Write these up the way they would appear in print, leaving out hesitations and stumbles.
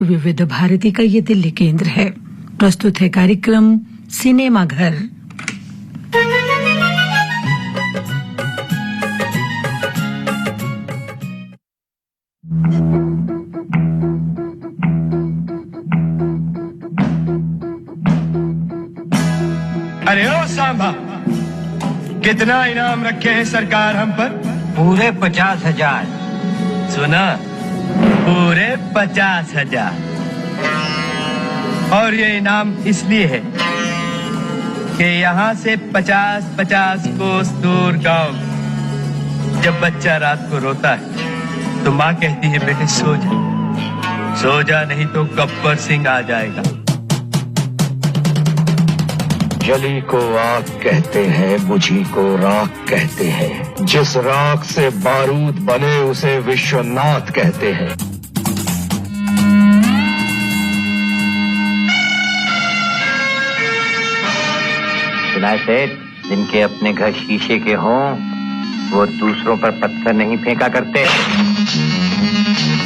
विविध भारती का ये दिल्ली केंद्र है। प्रस्तुत है कार्यक्रम सिनेमा घर। अरे ओ सांभा, कितना इनाम रखे हैं सरकार हम पर? पूरे 50,000। सुना, पूरे 50,000। और ये इनाम इसलिए है कि यहाँ से 50-50 कोस दूर गांव जब बच्चा रात को रोता है तो माँ कहती है बेटे सो जा नहीं तो गब्बर सिंह आ जाएगा। जली को आग कहते हैं, बुझी को राख कहते हैं, जिस राख से बारूद बने उसे विश्वनाथ कहते हैं। सुनाए सेठ, जिनके अपने घर शीशे के हों वो दूसरों पर पत्थर नहीं फेंका करते।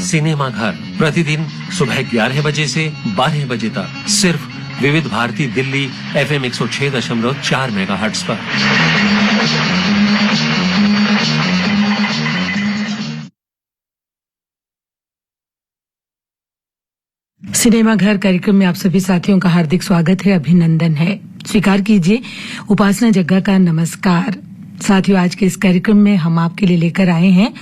सिनेमा घर प्रतिदिन सुबह 11 बजे से 12 बजे तक सिर्फ विविध भारती दिल्ली FM 106.4 मेगाहर्ट्ज पर। सिनेमा घर कार्यक्रम में आप सभी साथियों का हार्दिक स्वागत है, अभिनंदन है। स्वीकार कीजिए उपासना जग्गा का नमस्कार। साथियों, आज के इस कार्यक्रम में हम आपके लिए लेकर आए हैं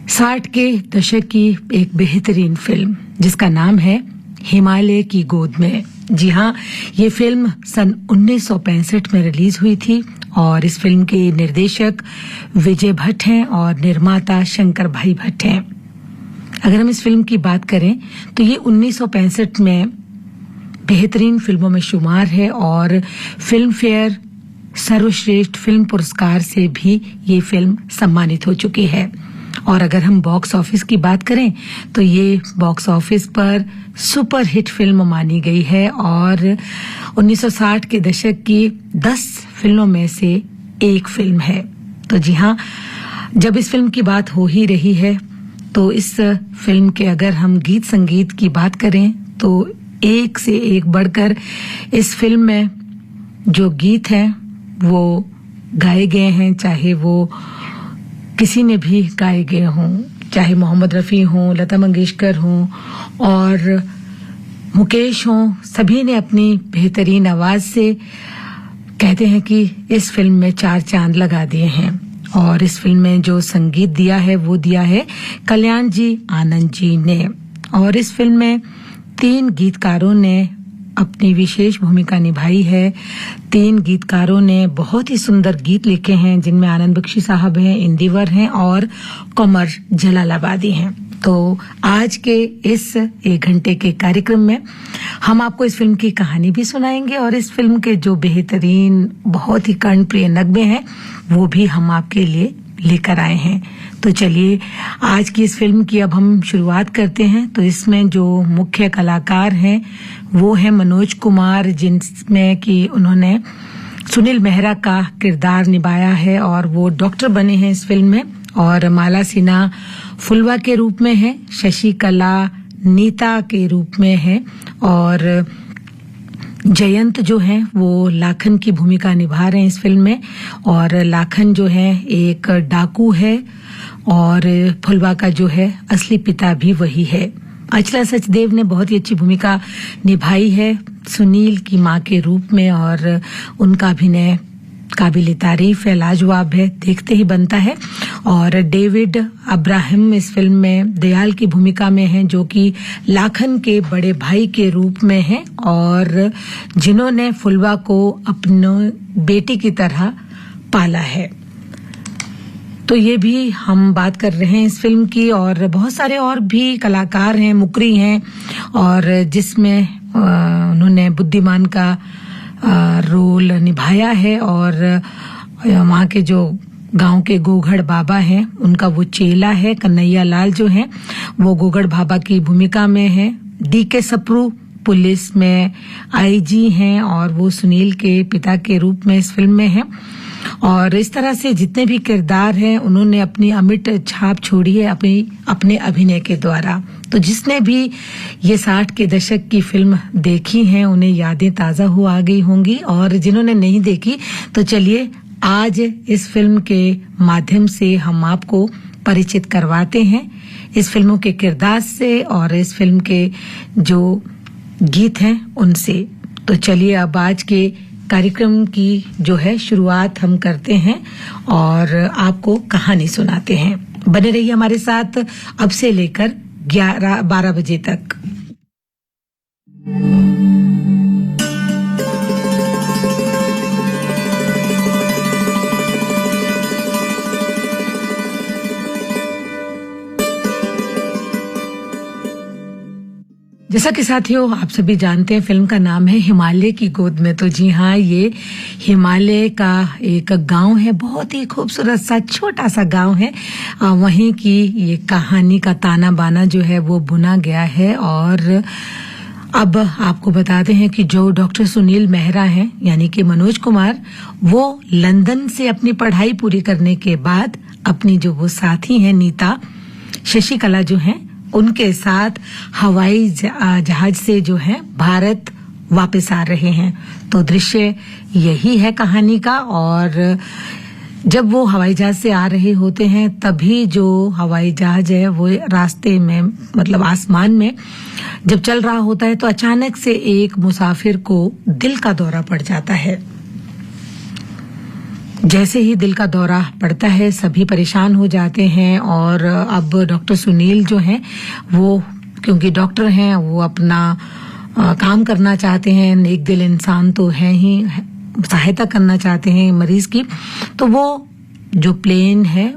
60 के दशक की एक बेहतरीन फिल्म जिसका नाम है हिमालय की गोद में। जी हाँ, ये फिल्म सन 1965 में रिलीज हुई थी और इस फिल्म के निर्देशक विजय भट्ट हैं और निर्माता शंकर भाई भट्ट हैं। अगर हम इस फिल्म की बात करें तो ये 1965 में बेहतरीन फिल्मों में शुमार है और फिल्म फेयर सर्वश्रेष्ठ फिल्म पुरस्कार से भी ये फिल्म सम्मानित हो चुकी है। और अगर हम बॉक्स ऑफिस की बात करें तो ये बॉक्स ऑफिस पर सुपर हिट फिल्म मानी गई है और 1960 के दशक की 10 फिल्मों में से एक फिल्म है। तो जी हाँ, जब इस फिल्म की बात हो ही रही है तो इस फिल्म के अगर हम गीत संगीत की बात करें तो एक से एक बढ़कर इस फिल्म में जो गीत हैं वो गाए गए हैं, चाहे वो किसी ने भी गाए गए हों, चाहे मोहम्मद रफ़ी हों, लता मंगेशकर हों और मुकेश हों, सभी ने अपनी बेहतरीन आवाज से कहते हैं कि इस फिल्म में 4 चांद लगा दिए हैं। और इस फिल्म में जो संगीत दिया है वो दिया है कल्याण जी आनंद जी ने। और इस फिल्म में 3 गीतकारों ने अपनी विशेष भूमिका निभाई है। 3 गीतकारों ने बहुत ही सुंदर गीत लिखे हैं जिनमें आनंद बख्शी साहब हैं, इंदिवर हैं और कमर जलालाबादी हैं। तो आज के इस 1 घंटे के कार्यक्रम में हम आपको इस फिल्म की कहानी भी सुनाएंगे और इस फिल्म के जो बेहतरीन बहुत ही कर्णप्रिय नगमे हैं वो भी हम आपके लिए लेकर आए हैं। तो चलिए आज की इस फिल्म की अब हम शुरुआत करते हैं। तो इसमें जो मुख्य कलाकार हैं वो है मनोज कुमार, जिनमें कि उन्होंने सुनील मेहरा का किरदार निभाया है और वो डॉक्टर बने हैं इस फिल्म में। और माला सिन्हा फुलवा के रूप में है, शशि कला नीता के रूप में है और जयंत जो है वो लाखन की भूमिका निभा रहे हैं इस फिल्म में। और लाखन जो है एक डाकू है और फुलवा का जो है असली पिता भी वही है। अचला सचदेव ने बहुत ही अच्छी भूमिका निभाई है सुनील की माँ के रूप में और उनका अभिनय काबिल तारीफ है, लाजवाब है, देखते ही बनता है। और डेविड अब्राहम इस फिल्म में दयाल की भूमिका में हैं जो कि लाखन के बड़े भाई के रूप में हैं और जिन्होंने फुलवा को अपनी बेटी की तरह पाला है। तो ये भी हम बात कर रहे हैं इस फिल्म की। और बहुत सारे और भी कलाकार हैं, मुकरी हैं और जिसमें उन्होंने बुद्धिमान का रोल निभाया है और वहाँ के जो गांव के गोगढ़ बाबा हैं उनका वो चेला है कन्हैया लाल जो है वो गोगढ़ बाबा की भूमिका में है। DK सप्रू पुलिस में IG हैं और वो सुनील के पिता के रूप में इस फिल्म में है। और इस तरह से जितने भी किरदार हैं उन्होंने अपनी अमिट छाप छोड़ी है अपने अभिनय के द्वारा। तो जिसने भी ये 60 के दशक की फिल्म देखी हैं उन्हें यादें ताजा हो आ गई होंगी, और जिन्होंने नहीं देखी तो चलिए आज इस फिल्म के माध्यम से हम आपको परिचित करवाते हैं इस फिल्मों के किरदार से और इस फिल्म के जो गीत हैं उनसे। तो चलिए अब आज के कार्यक्रम की जो है शुरुआत हम करते हैं और आपको कहानी सुनाते हैं। बने रहिए हमारे साथ अब से लेकर 12 बजे तक। जैसा कि साथियों आप सभी जानते हैं फिल्म का नाम है हिमालय की गोद में। तो जी हाँ, ये हिमालय का एक गांव है, बहुत ही खूबसूरत सा छोटा सा गांव है। वहीं की ये कहानी का ताना बाना जो है वो बुना गया है। और अब आपको बताते हैं कि जो डॉक्टर सुनील मेहरा हैं यानी कि मनोज कुमार, वो लंदन से अपनी पढ़ाई पूरी करने के बाद अपनी जो वो साथी हैं नीता, शशिकला जो हैं, उनके साथ हवाई जहाज से जो है भारत वापस आ रहे हैं। तो दृश्य यही है कहानी का। और जब वो हवाई जहाज से आ रहे होते हैं तभी जो हवाई जहाज है वो रास्ते में मतलब आसमान में जब चल रहा होता है तो अचानक से एक मुसाफिर को दिल का दौरा पड़ जाता है। जैसे ही दिल का दौरा पड़ता है सभी परेशान हो जाते हैं। और अब डॉक्टर सुनील जो हैं वो क्योंकि डॉक्टर हैं वो अपना काम करना चाहते हैं, नेक दिल इंसान तो हैं ही, सहायता करना चाहते हैं मरीज की। तो वो जो प्लेन है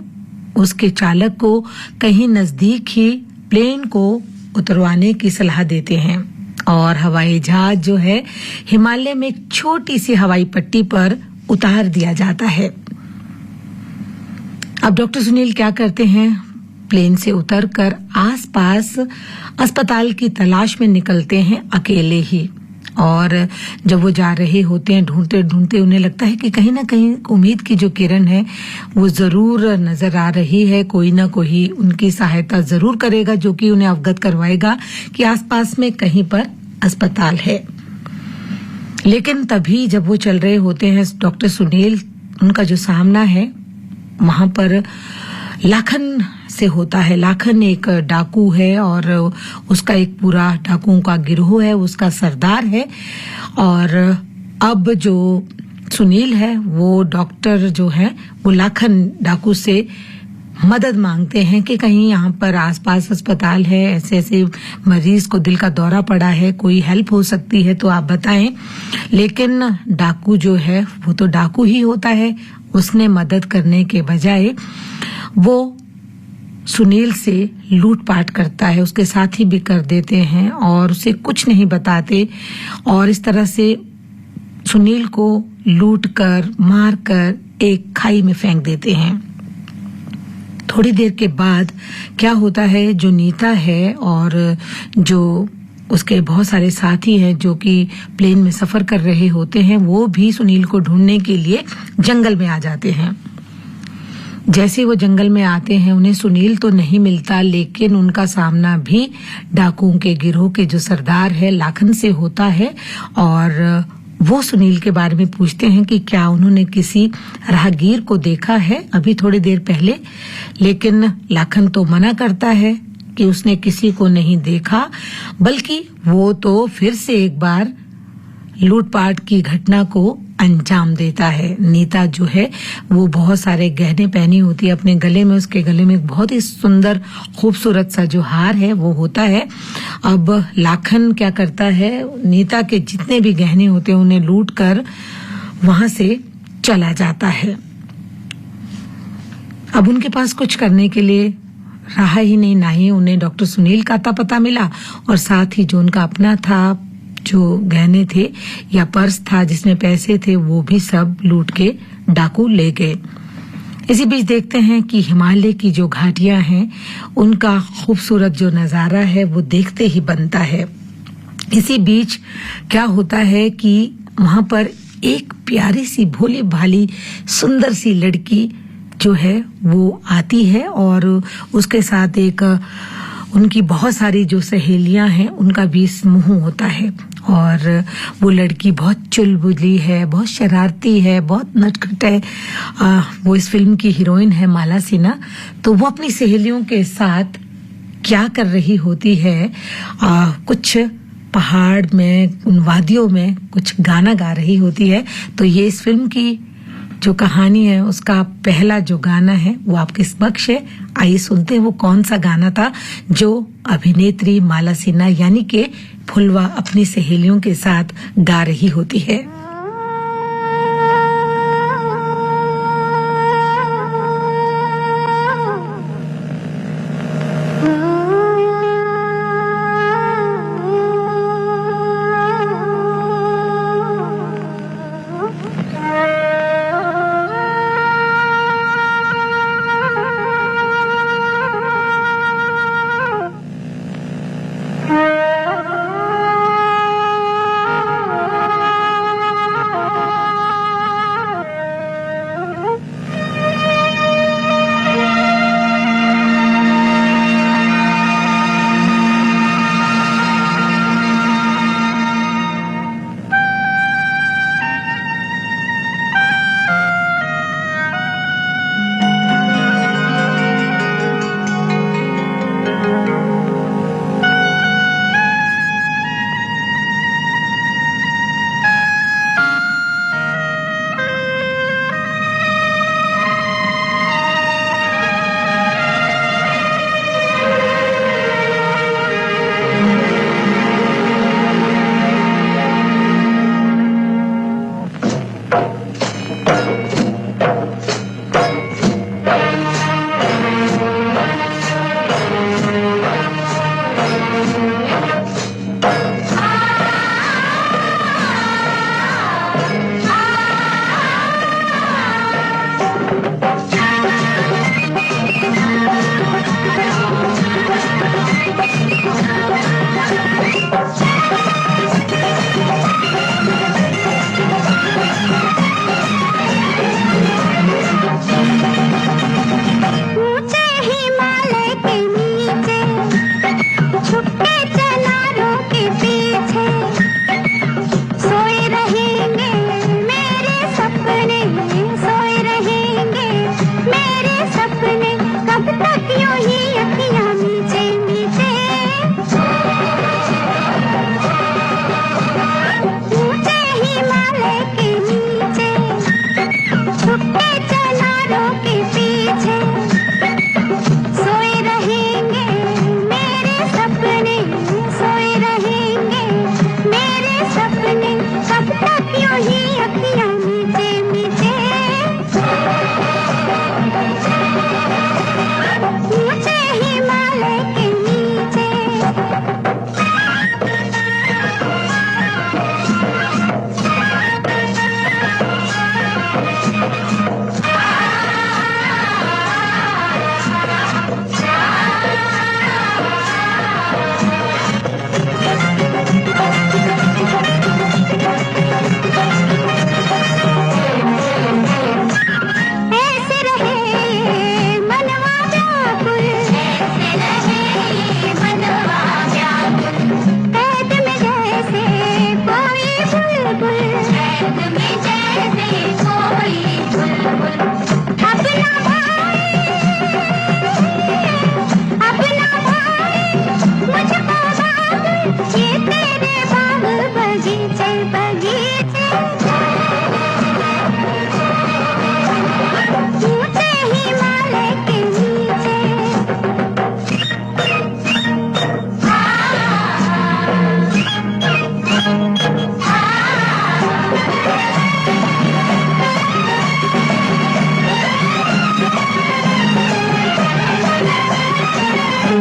उसके चालक को कहीं नजदीक ही प्लेन को उतरवाने की सलाह देते हैं। और हवाई जहाज जो है हिमालय में एक छोटी सी हवाई पट्टी पर उतार दिया जाता है। अब डॉक्टर सुनील क्या करते हैं, प्लेन से उतरकर आसपास अस्पताल की तलाश में निकलते हैं अकेले ही। और जब वो जा रहे होते हैं ढूंढते ढूंढते उन्हें लगता है कि कहीं ना कहीं उम्मीद की जो किरण है वो जरूर नजर आ रही है, कोई ना कोई उनकी सहायता जरूर करेगा जो कि उन्हें अवगत करवाएगा कि आसपास में कहीं पर अस्पताल है। लेकिन तभी जब वो चल रहे होते हैं डॉक्टर सुनील, उनका जो सामना है वहां पर लाखन से होता है। लाखन एक डाकू है और उसका एक पूरा डाकुओं का गिरोह है, उसका सरदार है। और अब जो सुनील है वो डॉक्टर जो है वो लाखन डाकू से मदद मांगते हैं कि कहीं यहाँ पर आसपास अस्पताल है, ऐसे ऐसे मरीज को दिल का दौरा पड़ा है, कोई हेल्प हो सकती है तो आप बताएं। लेकिन डाकू जो है वो तो डाकू ही होता है, उसने मदद करने के बजाय वो सुनील से लूटपाट करता है, उसके साथी भी कर देते हैं और उसे कुछ नहीं बताते। और इस तरह से सुनील को लूट कर मार कर एक खाई में फेंक देते हैं। थोड़ी देर के बाद क्या होता है, जो नीता है और जो उसके बहुत सारे साथी हैं जो कि प्लेन में सफर कर रहे होते हैं वो भी सुनील को ढूंढने के लिए जंगल में आ जाते हैं। जैसे वो जंगल में आते हैं उन्हें सुनील तो नहीं मिलता, लेकिन उनका सामना भी डाकुओं के गिरोह के जो सरदार है लाखन से होता है। और वो सुनील के बारे में पूछते हैं कि क्या उन्होंने किसी राहगीर को देखा है अभी थोड़ी देर पहले। लेकिन लाखन तो मना करता है कि उसने किसी को नहीं देखा, बल्कि वो तो फिर से एक बार लूटपाट की घटना को अंजाम देता है। नीता जो है वो बहुत सारे गहने पहनी होती है अपने गले में, उसके गले में एक बहुत ही सुंदर खूबसूरत सा जो हार है वो होता है। अब लाखन क्या करता है, नीता के जितने भी गहने होते हैं उन्हें लूट कर वहां से चला जाता है। अब उनके पास कुछ करने के लिए रहा ही नहीं, ना ही उन्हें डॉक्टर सुनील का अता पता मिला और साथ ही जो उनका अपना था, जो गहने थे या पर्स था जिसमें पैसे थे, वो भी सब लूट के डाकू ले गए। इसी बीच देखते हैं कि हिमालय की जो घाटियां हैं उनका खूबसूरत जो नजारा है वो देखते ही बनता है। इसी बीच क्या होता है कि वहां पर एक प्यारी सी भोली भाली सुंदर सी लड़की जो है वो आती है और उसके साथ एक उनकी बहुत सारी जो सहेलियां हैं उनका भी समूह होता है और वो लड़की बहुत चुलबुली है, बहुत शरारती है, बहुत नटखट है। वो इस फिल्म की हीरोइन है माला सिन्हा। तो वो अपनी सहेलियों के साथ क्या कर रही होती है, कुछ पहाड़ में, उन वादियों में कुछ गाना गा रही होती है। तो ये इस फिल्म की जो कहानी है उसका पहला जो गाना है वो आपके समक्ष है। आइए सुनते हैं वो कौन सा गाना था जो अभिनेत्री माला सिन्हा यानी कि फुलवा अपनी सहेलियों के साथ गा रही होती है।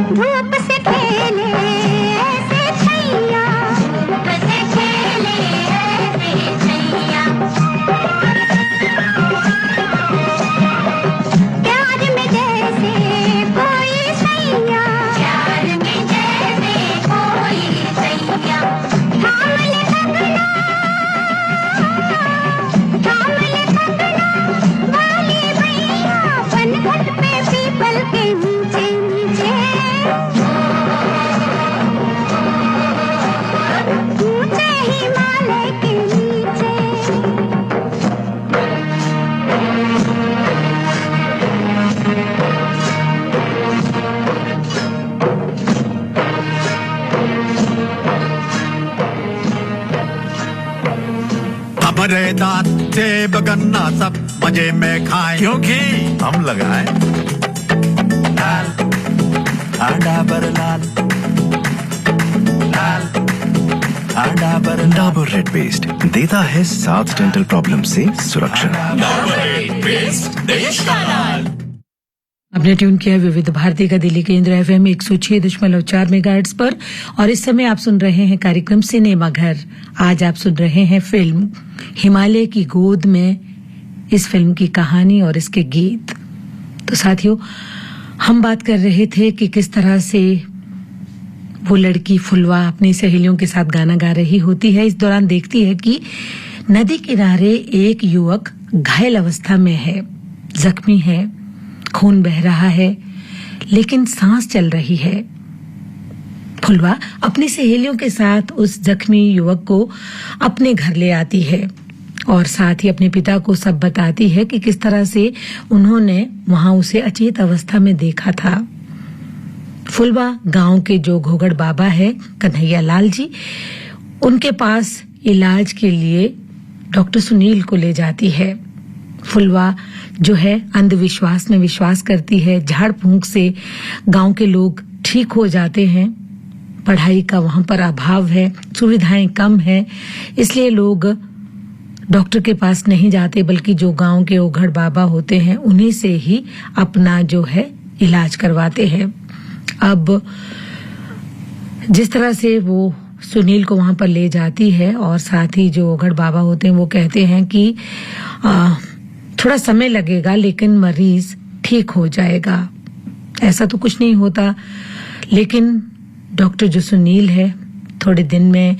धूप से खेले ऐसे छैया मरे दांत सेब गन्ना सब मजे में खाएं, क्योंकि हम लगाएं लाल डाबर लाल, लाल डाबर डाबर रेड पेस्ट देता है 7 डेंटल प्रॉब्लम से सुरक्षा। आपने ट्यून किया विविध भारती का दिल्ली केंद्र एफएम 106.4 मेगाहर्ट्ज पर और इस समय आप सुन रहे हैं कार्यक्रम सिनेमा घर। आज आप सुन रहे हैं फिल्म हिमालय की गोद में, इस फिल्म की कहानी और इसके गीत। तो साथियों, हम बात कर रहे थे कि किस तरह से वो लड़की फुलवा अपनी सहेलियों के साथ गाना गा रही होती है। इस दौरान देखती है कि नदी किनारे एक युवक घायल अवस्था में है, जख्मी है, खून बह रहा है, लेकिन सांस चल रही है। फुलवा अपनी सहेलियों के साथ उस जख्मी युवक को अपने घर ले आती है और साथ ही अपने पिता को सब बताती है कि किस तरह से उन्होंने वहां उसे अचेत अवस्था में देखा था। फुलवा गांव के जो घोगड़ बाबा है कन्हैया लाल जी, उनके पास इलाज के लिए डॉक्टर सुनील को ले जाती है। फुलवा जो है अंधविश्वास में विश्वास करती है। झाड़ फूंक से गांव के लोग ठीक हो जाते हैं। पढ़ाई का वहां पर अभाव है, सुविधाएं कम है, इसलिए लोग डॉक्टर के पास नहीं जाते, बल्कि जो गांव के ओघड़ बाबा होते हैं उन्हीं से ही अपना जो है इलाज करवाते हैं। अब जिस तरह से वो सुनील को वहां पर ले जाती है और साथ ही जो ओघड़ बाबा होते हैं वो कहते हैं कि थोड़ा समय लगेगा लेकिन मरीज ठीक हो जाएगा। ऐसा तो कुछ नहीं होता, लेकिन डॉक्टर जो सुनील है थोड़े दिन में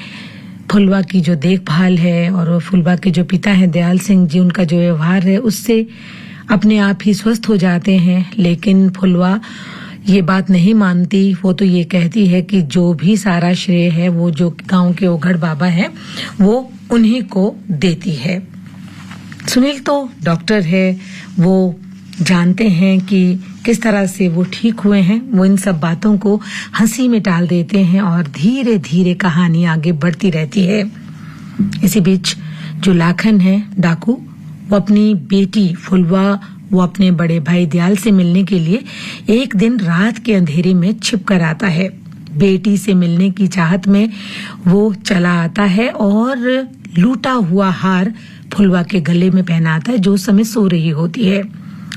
फुलवा की जो देखभाल है और फुलवा के जो पिता हैं दयाल सिंह जी, उनका जो व्यवहार है उससे अपने आप ही स्वस्थ हो जाते हैं। लेकिन फुलवा ये बात नहीं मानती। वो तो ये कहती है कि जो भी सारा श्रेय है वो जो गांव के ओघड़ बाबा हैं वो उन्हीं को देती है। सुनील तो डॉक्टर है, वो जानते हैं कि किस तरह से वो ठीक हुए हैं। वो इन सब बातों को हंसी में टाल देते हैं और धीरे धीरे कहानी आगे बढ़ती रहती है। इसी बीच जो लाखन है डाकू, वो अपनी बेटी फुलवा वो अपने बड़े भाई दयाल से मिलने के लिए एक दिन रात के अंधेरे में छिप कर आता है। बेटी से मिलने की चाहत में वो चला आता है और लूटा हुआ हार फुलवा के गले में पहनाता है जो उस समय सो रही होती है।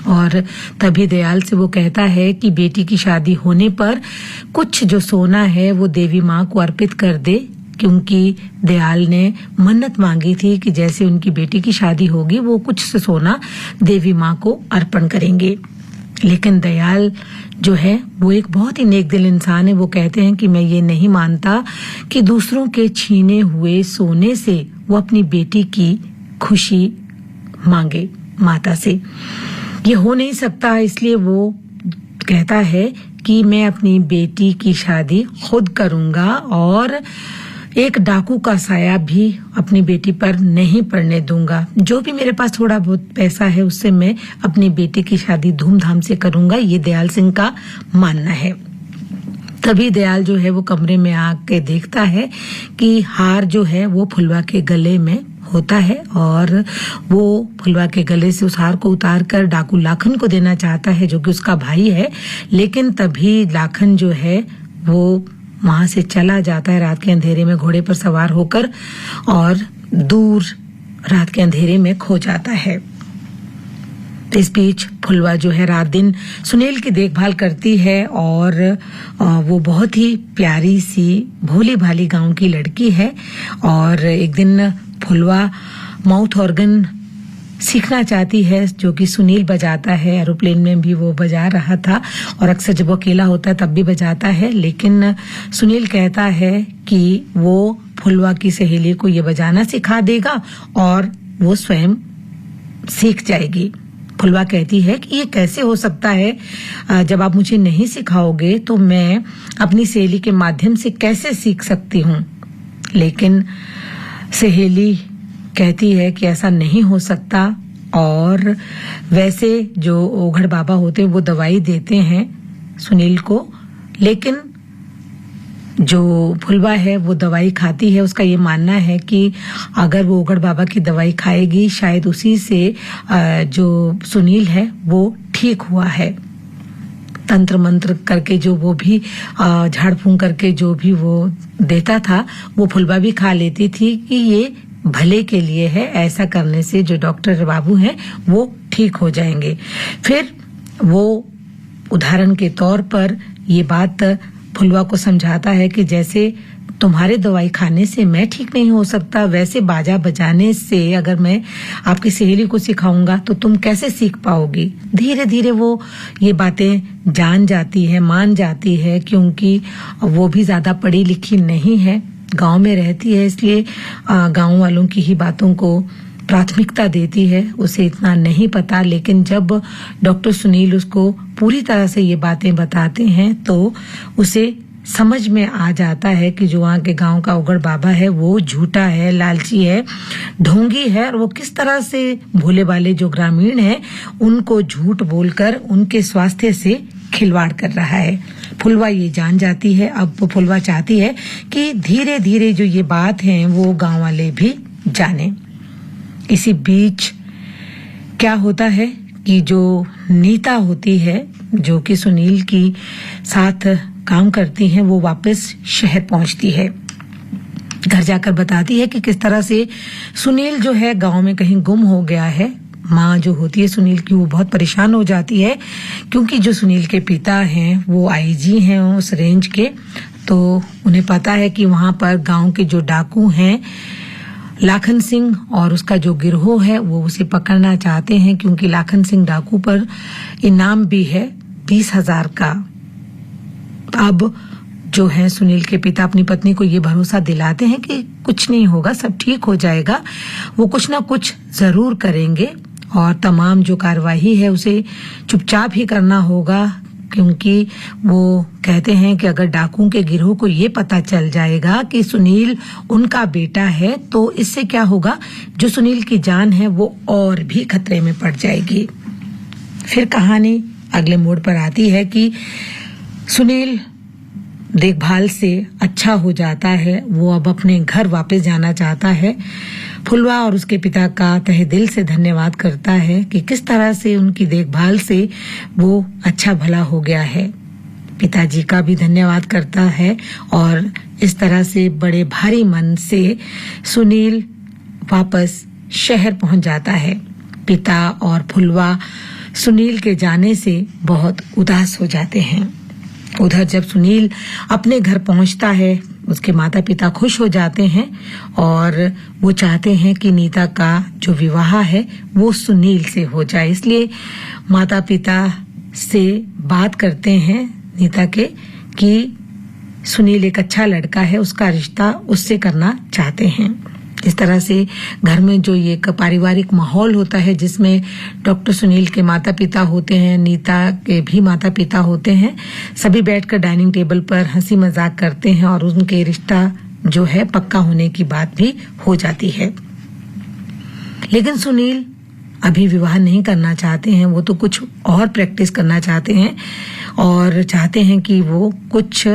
और तभी दयाल से वो कहता है कि बेटी की शादी होने पर कुछ जो सोना है वो देवी माँ को अर्पित कर दे, क्योंकि दयाल ने मन्नत मांगी थी कि जैसे उनकी बेटी की शादी होगी वो कुछ सोना देवी माँ को अर्पण करेंगे। लेकिन दयाल जो है वो एक बहुत ही नेक दिल इंसान है। वो कहते हैं कि मैं ये नहीं मानता कि दूसरों के छीने हुए सोने से वो अपनी बेटी की खुशी मांगे माता से, ये हो नहीं सकता। इसलिए वो कहता है कि मैं अपनी बेटी की शादी खुद करूंगा और एक डाकू का साया भी अपनी बेटी पर नहीं पड़ने दूंगा। जो भी मेरे पास थोड़ा बहुत पैसा है उससे मैं अपनी बेटी की शादी धूमधाम से करूंगा, ये दयाल सिंह का मानना है। तभी दयाल जो है वो कमरे में आके देखता है कि हार जो है वो फुलवा के गले में होता है और वो फुलवा के गले से उस हार को उतार कर डाकू लाखन को देना चाहता है जो कि उसका भाई है। लेकिन तभी लाखन जो है वो वहां से चला जाता है रात के अंधेरे में घोड़े पर सवार होकर और दूर रात के अंधेरे में खो जाता है। इस बीच फुलवा जो है रात दिन सुनील की देखभाल करती है और वो बहुत ही प्यारी सी भोली भाली गांव की लड़की है। और एक दिन फुलवा माउथ ऑर्गन सीखना चाहती है जो कि सुनील बजाता है। एरोप्लेन में भी वो बजा रहा था और अक्सर जब वो अकेला होता है तब भी बजाता है। लेकिन सुनील कहता है कि वो फुलवा की सहेली को ये बजाना सिखा देगा और वो स्वयं सीख जाएगी। फुलवा कहती है कि ये कैसे हो सकता है, जब आप मुझे नहीं सिखाओगे तो मैं अपनी सहेली के माध्यम से कैसे सीख सकती हूँ। लेकिन सहेली कहती है कि ऐसा नहीं हो सकता और वैसे जो ओघड़ बाबा होते हैं वो दवाई देते हैं सुनील को, लेकिन जो फुलवा है वो दवाई खाती है। उसका ये मानना है कि अगर वो ओगड़ बाबा की दवाई खाएगी शायद उसी से जो सुनील है वो ठीक हुआ है। तंत्र मंत्र करके जो वो भी झाड़ फूंक करके जो भी वो देता था वो फुलवा भी खा लेती थी कि ये भले के लिए है, ऐसा करने से जो डॉक्टर बाबू हैं वो ठीक हो जाएंगे। फिर वो उदाहरण के तौर पर ये बात फुलवा को समझाता है कि जैसे तुम्हारे दवाई खाने से मैं ठीक नहीं हो सकता, वैसे बाजा बजाने से अगर मैं आपकी सहेली को सिखाऊंगा तो तुम कैसे सीख पाओगी। धीरे धीरे वो ये बातें जान जाती है, मान जाती है, क्योंकि वो भी ज्यादा पढ़ी लिखी नहीं है, गांव में रहती है, इसलिए गांव वालों की ही बातों को प्राथमिकता देती है। उसे इतना नहीं पता, लेकिन जब डॉक्टर सुनील उसको पूरी तरह से ये बातें बताते हैं तो उसे समझ में आ जाता है कि जो वहाँ के गांव का उगड़ बाबा है वो झूठा है, लालची है, ढोंगी है, और वो किस तरह से भोले वाले जो ग्रामीण हैं उनको झूठ बोलकर उनके स्वास्थ्य से खिलवाड़ कर रहा है। फुलवा ये जान जाती है। अब फुलवा चाहती है कि धीरे धीरे जो ये बात है वो गांव वाले भी जाने। इसी बीच क्या होता है कि जो नीता होती है जो कि सुनील की साथ काम करती हैं वो वापस शहर पहुंचती है। घर जाकर बताती है कि किस तरह से सुनील जो है गांव में कहीं गुम हो गया है। माँ जो होती है सुनील की वो बहुत परेशान हो जाती है, क्योंकि जो सुनील के पिता हैं वो आईजी हैं उस रेंज के, तो उन्हें पता है कि वहां पर गांव के जो डाकू हैं लाखन सिंह और उसका जो गिरोह है वो उसे पकड़ना चाहते हैं, क्योंकि लाखन सिंह डाकू पर इनाम भी है 20,000 का। अब जो है सुनील के पिता अपनी पत्नी को ये भरोसा दिलाते हैं कि कुछ नहीं होगा, सब ठीक हो जाएगा, वो कुछ ना कुछ जरूर करेंगे और तमाम जो कार्यवाही है उसे चुपचाप ही करना होगा, क्योंकि वो कहते हैं कि अगर डाकुओं के गिरोह को ये पता चल जाएगा कि सुनील उनका बेटा है तो इससे क्या होगा, जो सुनील की जान है वो और भी खतरे में पड़ जाएगी। फिर कहानी अगले मोड़ पर आती है कि सुनील देखभाल से अच्छा हो जाता है, वो अब अपने घर वापस जाना चाहता है। फुलवा और उसके पिता का तहे दिल से धन्यवाद करता है कि किस तरह से उनकी देखभाल से वो अच्छा भला हो गया है। पिताजी का भी धन्यवाद करता है और इस तरह से बड़े भारी मन से सुनील वापस शहर पहुंच जाता है। पिता और फुलवा सुनील के जाने से बहुत उदास हो जाते हैं। उधर जब सुनील अपने घर पहुंचता है उसके माता पिता खुश हो जाते हैं और वो चाहते हैं कि नीता का जो विवाह है वो सुनील से हो जाए। इसलिए माता पिता से बात करते हैं नीता के कि सुनील एक अच्छा लड़का है, उसका रिश्ता उससे करना चाहते हैं। इस तरह से घर में जो ये एक पारिवारिक माहौल होता है जिसमें डॉक्टर सुनील के माता पिता होते हैं, नीता के भी माता पिता होते हैं, सभी बैठकर डाइनिंग टेबल पर हंसी मजाक करते हैं और उनके रिश्ता जो है पक्का होने की बात भी हो जाती है। लेकिन सुनील अभी विवाह नहीं करना चाहते हैं, वो तो कुछ और प्रैक्टिस करना चाहते हैं और चाहते हैं कि वो कुछ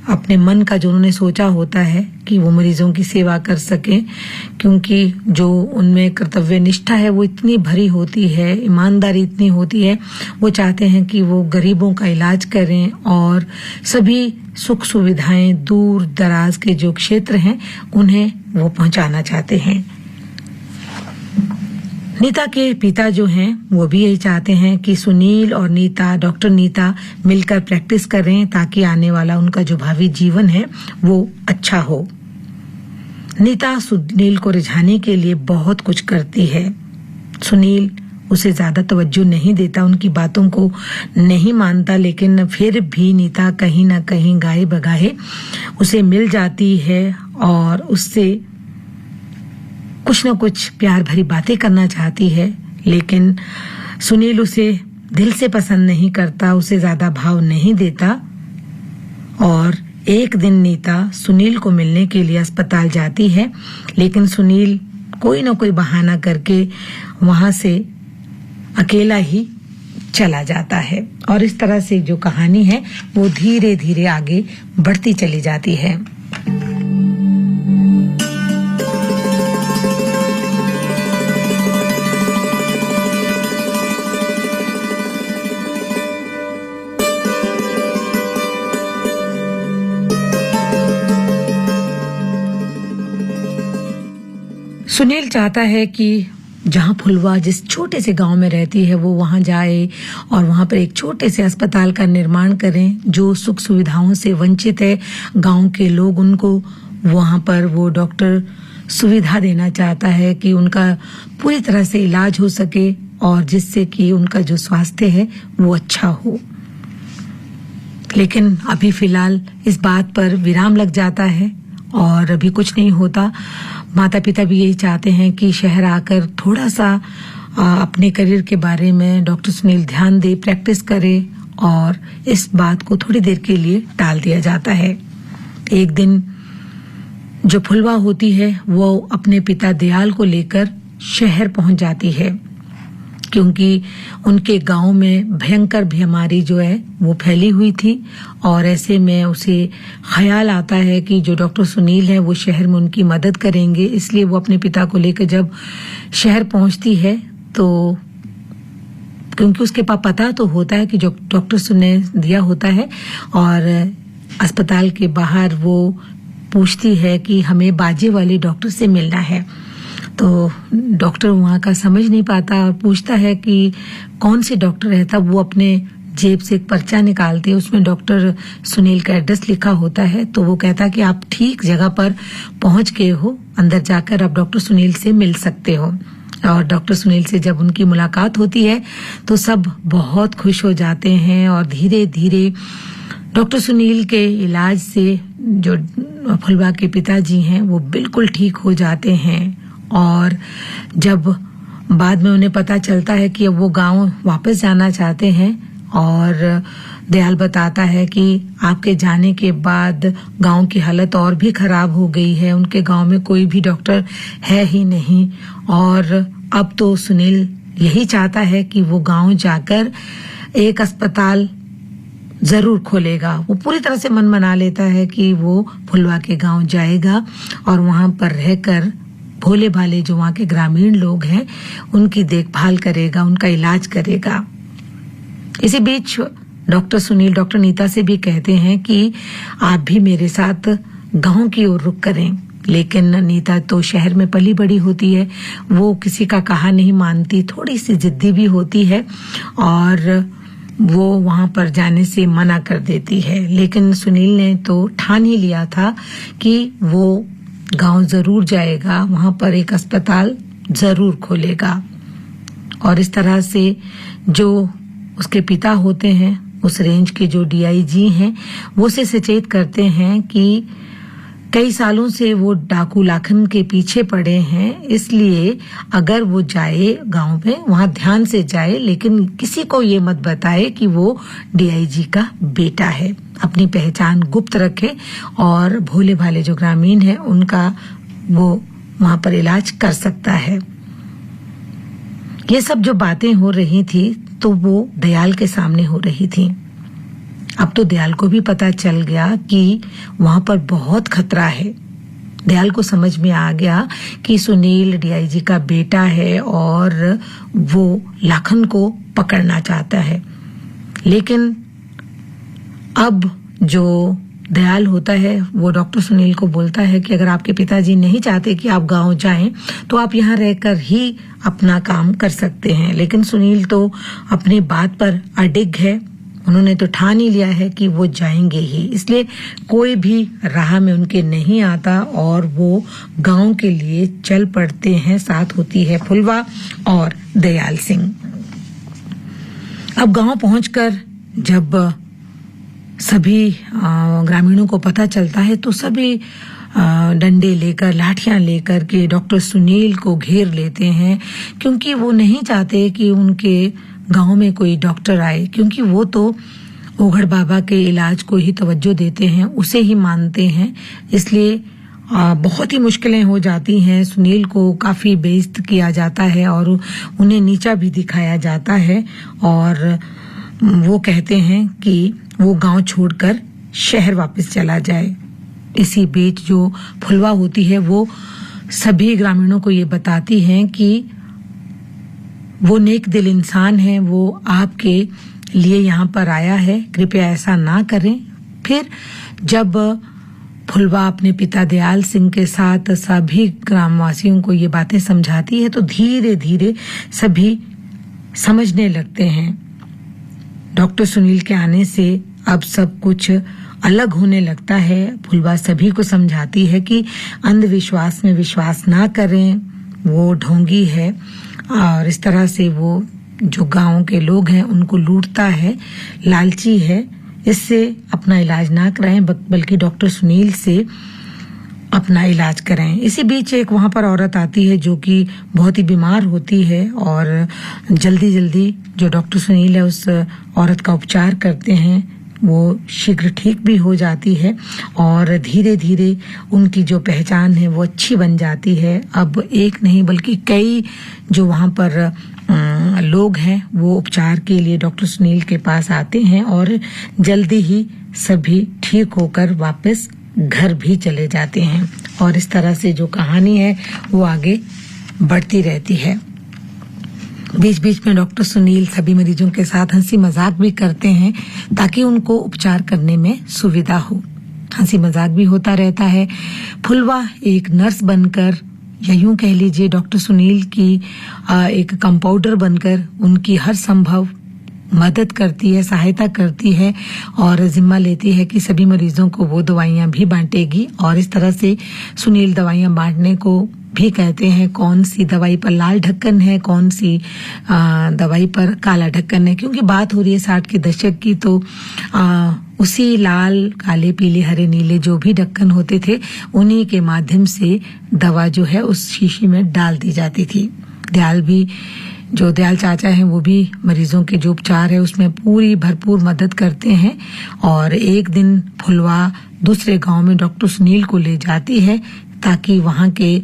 अपने मन का जो उन्होंने सोचा होता है कि वो मरीजों की सेवा कर सकें, क्योंकि जो उनमें कर्तव्य निष्ठा है वो इतनी भरी होती है, ईमानदारी इतनी होती है। वो चाहते हैं कि वो गरीबों का इलाज करें और सभी सुख सुविधाएं दूर दराज के जो क्षेत्र हैं उन्हें वो पहुंचाना चाहते हैं। नीता के पिता जो हैं वो भी यही चाहते हैं कि सुनील और नीता, डॉक्टर नीता मिलकर प्रैक्टिस करें ताकि आने वाला उनका जो भावी जीवन है वो अच्छा हो। नीता सुनील को रिझाने के लिए बहुत कुछ करती है। सुनील उसे ज्यादा तवज्जो नहीं देता, उनकी बातों को नहीं मानता, लेकिन फिर भी नीता कहीं ना कहीं गाए बगाए उसे मिल जाती है और उससे कुछ न कुछ प्यार भरी बातें करना चाहती है। लेकिन सुनील उसे दिल से पसंद नहीं करता, उसे ज्यादा भाव नहीं देता और एक दिन नीता सुनील को मिलने के लिए अस्पताल जाती है, लेकिन सुनील कोई ना कोई बहाना करके वहां से अकेला ही चला जाता है। और इस तरह से जो कहानी है वो धीरे धीरे आगे बढ़ती चली जाती है। सुनील चाहता है कि जहां फुलवा जिस छोटे से गांव में रहती है वो वहां जाए और वहां पर एक छोटे से अस्पताल का निर्माण करें जो सुख सुविधाओं से वंचित है गांव के लोग, उनको वहां पर वो डॉक्टर सुविधा देना चाहता है कि उनका पूरी तरह से इलाज हो सके और जिससे कि उनका जो स्वास्थ्य है वो अच्छा हो। लेकिन अभी फिलहाल इस बात पर विराम लग जाता है और अभी कुछ नहीं होता। माता पिता भी यही चाहते हैं कि शहर आकर थोड़ा सा अपने करियर के बारे में डॉक्टर सुनील ध्यान दे, प्रैक्टिस करे और इस बात को थोड़ी देर के लिए टाल दिया जाता है। एक दिन जो फुलवा होती है वो अपने पिता दयाल को लेकर शहर पहुंच जाती है क्योंकि उनके गांव में भयंकर बीमारी जो है वो फैली हुई थी और ऐसे में उसे ख्याल आता है कि जो डॉक्टर सुनील है वो शहर में उनकी मदद करेंगे। इसलिए वो अपने पिता को लेकर जब शहर पहुंचती है तो क्योंकि उसके पास पता तो होता है कि जो डॉक्टर सुनील दिया होता है और अस्पताल के बाहर वो पूछती है कि हमें बाजे वाले डॉक्टर से मिलना है। तो डॉक्टर वहाँ का समझ नहीं पाता और पूछता है कि कौन से डॉक्टर है। तब वो अपने जेब से एक पर्चा निकालते हैं, उसमें डॉक्टर सुनील का एड्रेस लिखा होता है। तो वो कहता है कि आप ठीक जगह पर पहुंच गए हो, अंदर जाकर आप डॉक्टर सुनील से मिल सकते हो। और डॉक्टर सुनील से जब उनकी मुलाकात होती है तो सब बहुत खुश हो जाते हैं और धीरे धीरे डॉक्टर सुनील के इलाज से जो फुलवा के पिताजी हैं वो बिल्कुल ठीक हो जाते हैं। और जब बाद में उन्हें पता चलता है कि अब वो गांव वापस जाना चाहते हैं और दयाल बताता है कि आपके जाने के बाद गांव की हालत और भी खराब हो गई है, उनके गांव में कोई भी डॉक्टर है ही नहीं और अब तो सुनील यही चाहता है कि वो गांव जाकर एक अस्पताल जरूर खोलेगा। वो पूरी तरह से मन बना लेता है कि वो फुलवा के गांव जाएगा और वहां पर रहकर भोले भाले जो वहां के ग्रामीण लोग हैं उनकी देखभाल करेगा, उनका इलाज करेगा। इसी बीच डॉक्टर सुनील डॉक्टर नीता से भी कहते हैं कि आप भी मेरे साथ गांव की ओर रुख करें। लेकिन नीता तो शहर में पली बड़ी होती है, वो किसी का कहा नहीं मानती, थोड़ी सी जिद्दी भी होती है और वो वहां पर जाने से मना कर देती है। लेकिन सुनील ने तो ठान ही लिया था कि वो गांव जरूर जाएगा, वहां पर एक अस्पताल जरूर खोलेगा। और इस तरह से जो उसके पिता होते हैं, उस रेंज के जो डीआईजी हैं, वो उसे सचेत करते हैं कि कई सालों से वो डाकू लाखन के पीछे पड़े हैं, इसलिए अगर वो जाए गांव में वहां ध्यान से जाए, लेकिन किसी को ये मत बताए कि वो डीआईजी का बेटा है। अपनी पहचान गुप्त रखे और भोले भाले जो ग्रामीण हैं उनका वो वहां पर इलाज कर सकता है। ये सब जो बातें हो रही थी तो वो दयाल के सामने हो रही थी। अब तो दयाल को भी पता चल गया कि वहां पर बहुत खतरा है। दयाल को समझ में आ गया कि सुनील डीआईजी का बेटा है और वो लाखन को पकड़ना चाहता है। लेकिन अब जो दयाल होता है वो डॉक्टर सुनील को बोलता है कि अगर आपके पिताजी नहीं चाहते कि आप गांव जाएं तो आप यहाँ रहकर ही अपना काम कर सकते हैं। लेकिन सुनील तो अपनी बात पर अडिग है, उन्होंने तो ठान ही लिया है कि वो जाएंगे ही, इसलिए कोई भी राह में उनके नहीं आता और वो गांव के लिए चल पड़ते हैं। साथ होती है फुलवा और दयाल सिंह। अब गांव पहुंचकर जब सभी ग्रामीणों को पता चलता है तो सभी डंडे लेकर, लाठियां लेकर के डॉक्टर सुनील को घेर लेते हैं, क्योंकि वो नहीं चाहते कि उनके गांव में कोई डॉक्टर आए, क्योंकि वो तो ओघड़ बाबा के इलाज को ही तवज्जो देते हैं, उसे ही मानते हैं। इसलिए बहुत ही मुश्किलें हो जाती हैं। सुनील को काफी बेइज्जत किया जाता है और उन्हें नीचा भी दिखाया जाता है और वो कहते हैं कि वो गांव छोड़कर शहर वापस चला जाए। इसी बीच जो फुलवा होती है वो सभी ग्रामीणों को ये बताती हैं कि वो नेक दिल इंसान है, वो आपके लिए यहाँ पर आया है, कृपया ऐसा ना करें। फिर जब फुलवा अपने पिता दयाल सिंह के साथ सभी ग्रामवासियों को ये बातें समझाती है तो धीरे धीरे सभी समझने लगते हैं। डॉक्टर सुनील के आने से अब सब कुछ अलग होने लगता है। फुलवा सभी को समझाती है कि अंधविश्वास में विश्वास ना करें, वो ढोंगी है और इस तरह से वो जो गांव के लोग हैं उनको लूटता है, लालची है। इससे अपना इलाज ना कराएं बल्कि डॉक्टर सुनील से अपना इलाज कराएं। इसी बीच एक वहां पर औरत आती है जो कि बहुत ही बीमार होती है और जल्दी जल्दी जो डॉक्टर सुनील है उस औरत का उपचार करते हैं। वो शीघ्र ठीक भी हो जाती है और धीरे धीरे उनकी जो पहचान है वो अच्छी बन जाती है। अब एक नहीं बल्कि कई जो वहां पर लोग हैं वो उपचार के लिए डॉक्टर सुनील के पास आते हैं और जल्दी ही सभी ठीक होकर वापस घर भी चले जाते हैं और इस तरह से जो कहानी है वो आगे बढ़ती रहती है। बीच बीच में डॉक्टर सुनील सभी मरीजों के साथ हंसी मजाक भी करते हैं ताकि उनको उपचार करने में सुविधा हो। हंसी मजाक भी होता रहता है। फुलवा एक नर्स बनकर या यूं कह लीजिए डॉक्टर सुनील की एक कंपाउंडर बनकर उनकी हर संभव मदद करती है, सहायता करती है और जिम्मा लेती है कि सभी मरीजों को वो दवाइयां भी बांटेगी और इस तरह से सुनील दवाइयां बांटने को भी कहते हैं। कौन सी दवाई पर लाल ढक्कन है, कौन सी दवाई पर काला ढक्कन है, क्योंकि बात हो रही है 60 के दशक की तो उसी लाल, काले, पीले, हरे, नीले जो भी ढक्कन होते थे उन्हीं के माध्यम से दवा जो है उस शीशी में डाल दी जाती थी। दयाल चाचा हैं वो भी मरीजों के जो उपचार है उसमें पूरी भरपूर मदद करते हैं और एक दिन फुलवा दूसरे गांव में डॉक्टर सुनील को ले जाती है ताकि वहां के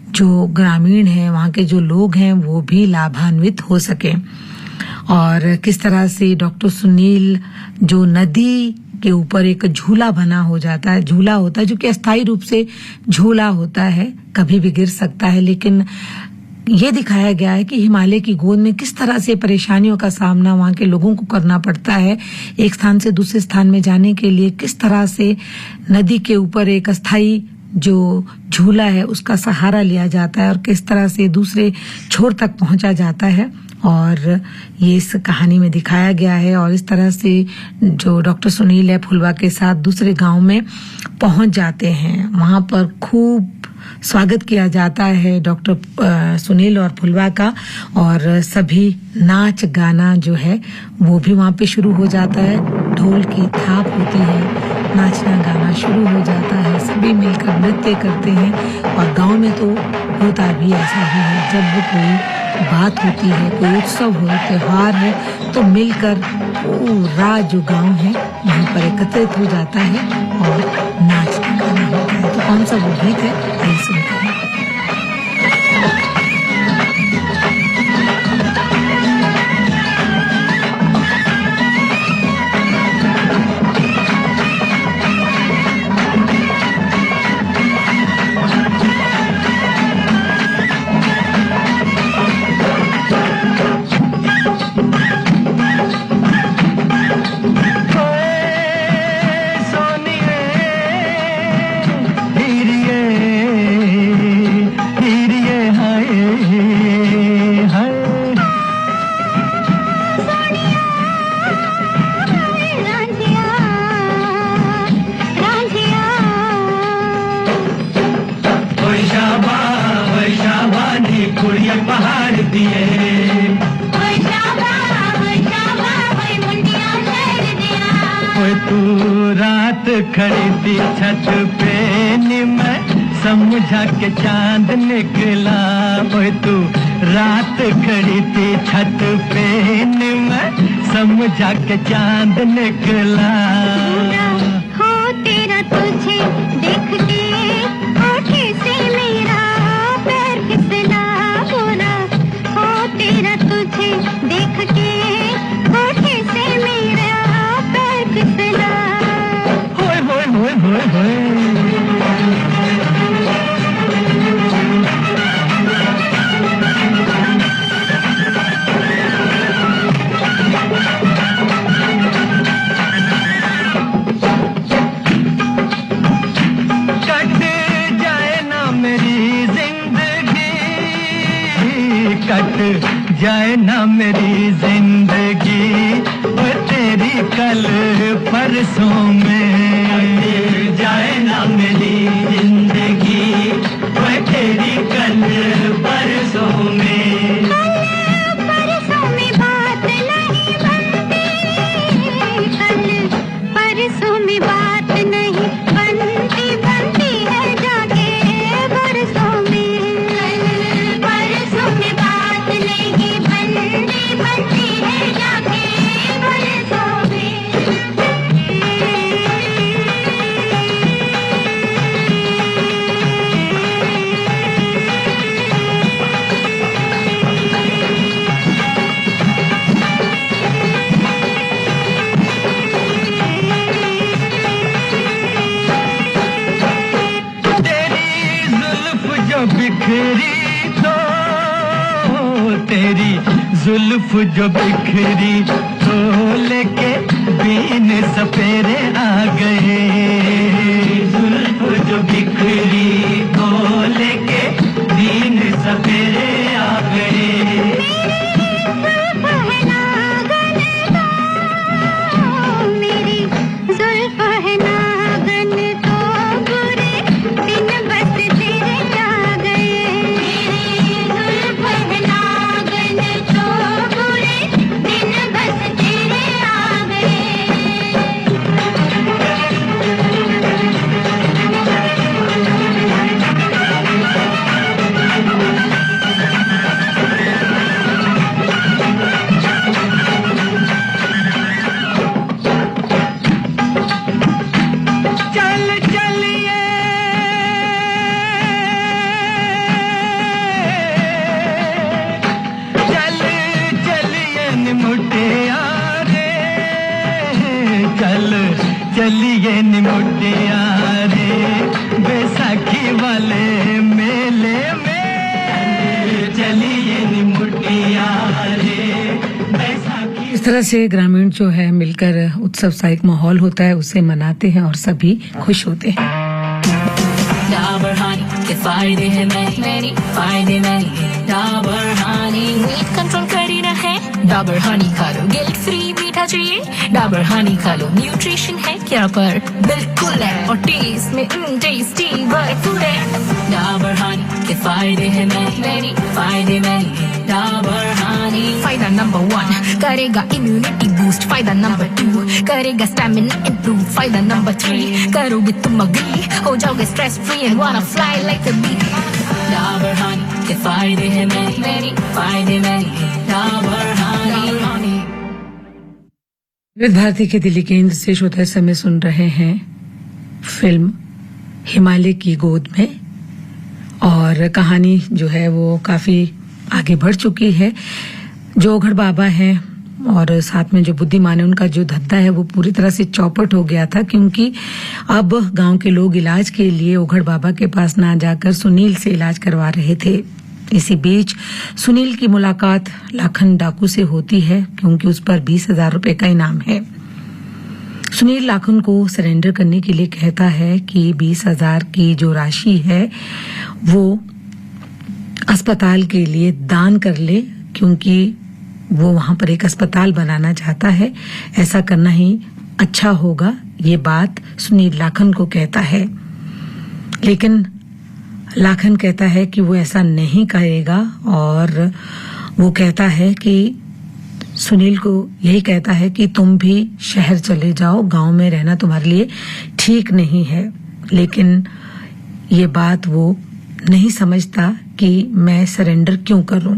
जो ग्रामीण हैं, वहां के जो लोग हैं वो भी लाभान्वित हो सके। और किस तरह से डॉक्टर सुनील जो नदी के ऊपर एक झूला बना हो जाता है, झूला होता है जो कि अस्थायी रूप से झूला होता है, कभी भी गिर सकता है, लेकिन ये दिखाया गया है कि हिमालय की गोद में किस तरह से परेशानियों का सामना वहां के लोगों को करना पड़ता है। एक स्थान से दूसरे स्थान में जाने के लिए किस तरह से नदी के ऊपर एक अस्थायी जो झूला है उसका सहारा लिया जाता है और किस तरह से दूसरे छोर तक पहुंचा जाता है और ये इस कहानी में दिखाया गया है। और इस तरह से जो डॉक्टर सुनील है फुलवा के साथ दूसरे गांव में पहुंच जाते हैं। वहां पर खूब स्वागत किया जाता है डॉक्टर सुनील और फुलवा का और सभी नाच गाना जो है वो भी वहां पे शुरू हो जाता है। ढोल की थाप होती है, नाचना गाना शुरू हो जाता है, सभी मिलकर नृत्य करते हैं और गांव में तो होता भी ऐसा ही है। जब भी कोई बात होती है, कोई उत्सव हो, त्योहार है तो मिलकर पूरा जो गांव है यहाँ पर एकत्रित हो जाता है और नाचना गाना होता है। तो कौन सा वो गीत है आइए सुनते हैं। खड़ी थी छत पे मैं समझा के चांद निकला। ओए तू रात खड़ी थी छत पे मैं समझा के चांद निकला। हो तेरा तुझे देख के और जाए ना मेरी जिंदगी वो तेरी कल परसों में जाए ना मेरी जिंदगी वो तेरी कल परसों में परसों में बात नहीं बनती कल परसों में बात नहीं बनती बनती है जाके बरसों में परसों में बात नहीं बनती बनती है जाके बरसों में बिखरी तो तेरी जुल्फ जो बिखरी तो लेके बीन सपेरे आ गए जुल्फ जो बिखरी तो लेके बीन सपेरे आ गए मेरी जुल्फ है नागन तो बुरे दिन बस तेरे आ गए मेरी जुल्फ है नागन तो बुरे दिन बस तेरे आ गए चल चलिए चल चलिए निमुटिया रे चल चलिए निमुटिया रे बैसाखी वाले मेले में चलिए निमुटिया रे बैसाखी इस तरह से ग्रामीण जो है मिलकर उत्सव सा एक माहौल होता है, उसे मनाते हैं और सभी खुश होते हैं। डाबर हानी के फायदे हैं मैनी फायदे मैनी डाबर हानी वेट कंट्रोल कर ही रहे डाबर हानी खा लो गिल्ट फ्री मीठा चाहिए डाबर हानी खा लो न्यूट्रिशन है क्या पर बिल्कुल है और टेस्ट में टेस्टी भरपूर है डाबर हानी के फायदे हैं मैनी फायदे मैनी डाबर हानी फायदा नंबर 1 करेगा इम्यूनिटी बूस्ट फायदा नंबर 2 करेगा स्टैमिना इंप्रूव फायदा नंबर 3 करोगे तुम अग्री हो जाओगे stress free and wanna fly like a bee Dabur honey के फायदे हैं मैनी फायदे मैनी डाबर हानी विविध भारती के दिल्ली केंद्र से श्रोता समय सुन रहे हैं फिल्म हिमालय की गोद में, और कहानी जो है वो काफी आगे बढ़ चुकी है। जो ओघड़ बाबा हैं और साथ में जो बुद्धिमान है, उनका जो धंधा है वो पूरी तरह से चौपट हो गया था, क्योंकि अब गांव के लोग इलाज के लिए ओघड़ बाबा के पास ना जाकर सुनील से इलाज करवा रहे थे। इसी बीच सुनील की मुलाकात लाखन डाकू से होती है, क्योंकि उस पर 20,000 रुपए का इनाम है। सुनील लाखन को सरेंडर करने के लिए कहता है कि 20,000 की जो राशि है वो अस्पताल के लिए दान कर ले, क्योंकि वो वहां पर एक अस्पताल बनाना चाहता है, ऐसा करना ही अच्छा होगा। ये बात सुनील लाखन को कहता है, लेकिन लाखन कहता है कि वो ऐसा नहीं करेगा, और वो कहता है कि सुनील को यही कहता है कि तुम भी शहर चले जाओ, गांव में रहना तुम्हारे लिए ठीक नहीं है। लेकिन ये बात वो नहीं समझता कि मैं सरेंडर क्यों करूं।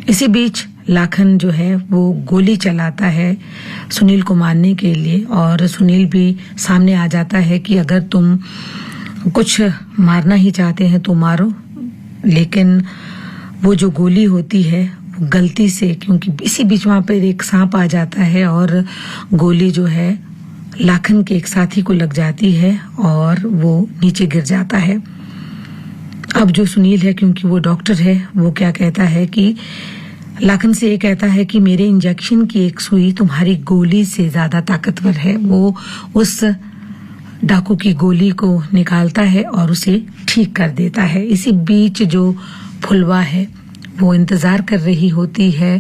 इसी बीच लाखन जो है वो गोली चलाता है सुनील को मारने के लिए, और सुनील भी सामने आ जाता है कि अगर तुम कुछ मारना ही चाहते हैं तो मारो। लेकिन वो जो गोली होती है वो गलती से, क्योंकि इसी बीच वहां पर एक सांप आ जाता है और गोली जो है लाखन के एक साथी को लग जाती है और वो नीचे गिर जाता है। अब जो सुनील है, क्योंकि वो डॉक्टर है, वो क्या कहता है कि लाखन से ये कहता है कि मेरे इंजेक्शन की एक सुई तुम्हारी गोली से ज्यादा ताकतवर है। वो उस डाकू की गोली को निकालता है और उसे ठीक कर देता है। इसी बीच जो फुलवा है वो इंतजार कर रही होती है